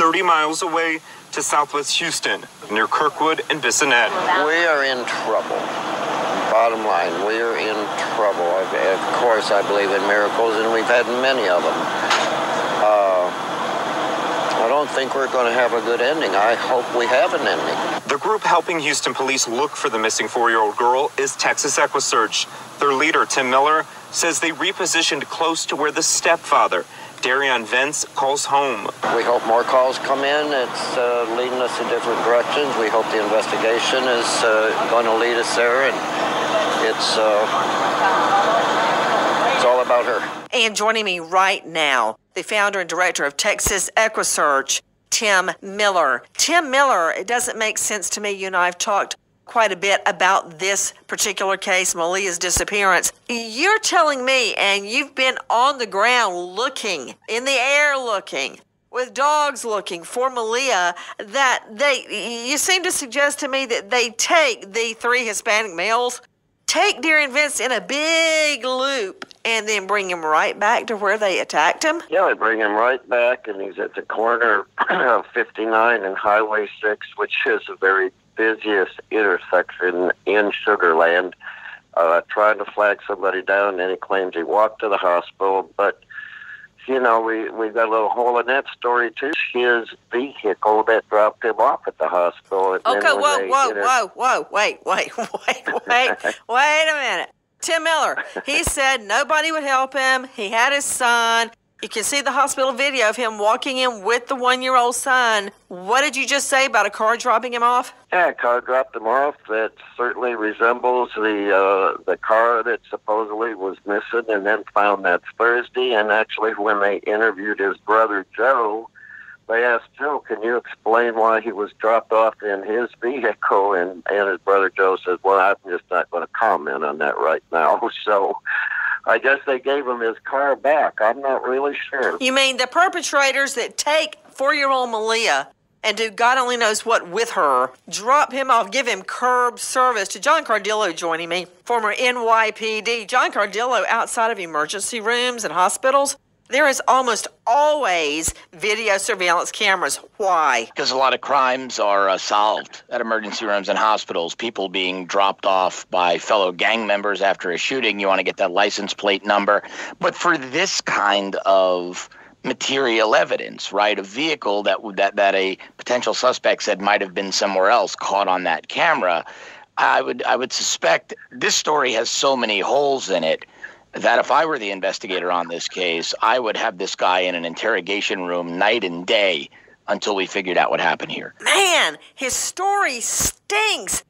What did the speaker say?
30 miles away to southwest Houston, near Kirkwood and Bissonnet. We are in trouble. Bottom line, we are in trouble. Of course, I believe in miracles, and we've had many of them. I don't think we're going to have a good ending. I hope we have an ending. The group helping Houston police look for the missing 4-year-old girl is Texas EquiSearch. Their leader, Tim Miller, says they repositioned close to where the stepfather, Derion Vence, calls home. We hope more calls come in. It's leading us in different directions. We hope the investigation is going to lead us there, and it's all about her. And joining me right now, the founder and director of Texas EquiSearch, Tim Miller. Tim Miller, it doesn't make sense to me. You and I have talked quite a bit about this particular case, Maleah's disappearance. You're telling me, and you've been on the ground looking, in the air looking, with dogs looking for Maleah, that you seem to suggest to me that they take the 3 Hispanic males, take Derion Vence in a big loop, and then bring him right back to where they attacked him? Yeah, I bring him right back, and he's at the corner of 59 and Highway 6, which is the very busiest intersection in Sugar Land, trying to flag somebody down, and he claims he walked to the hospital. But, you know, we've got a little hole in that story, too. His vehicle that dropped him off at the hospital. And okay, whoa, wait a minute. Tim Miller, he said nobody would help him. He had his son. You can see the hospital video of him walking in with the 1-year-old son. What did you just say about a car dropping him off? Yeah, a car dropped him off. That certainly resembles the car that supposedly was missing and then found that Thursday. And actually, when they interviewed his brother, Joe, they asked Joe, can you explain why he was dropped off in his vehicle? And his brother Joe says, well, I'm just not going to comment on that right now. So I guess they gave him his car back. I'm not really sure. You mean the perpetrators that take 4-year-old Maleah and do God only knows what with her, drop him off, give him curb service? To John Cardillo joining me, former NYPD. John Cardillo, outside of emergency rooms and hospitals, there is almost always video surveillance cameras. Why? Because a lot of crimes are solved at emergency rooms and hospitals. People being dropped off by fellow gang members after a shooting. You want to get that license plate number. But for this kind of material evidence, right, a vehicle that a potential suspect said might have been somewhere else caught on that camera, I would suspect this story has so many holes in it that if I were the investigator on this case, I would have this guy in an interrogation room night and day until we figured out what happened here. Man, his story stinks.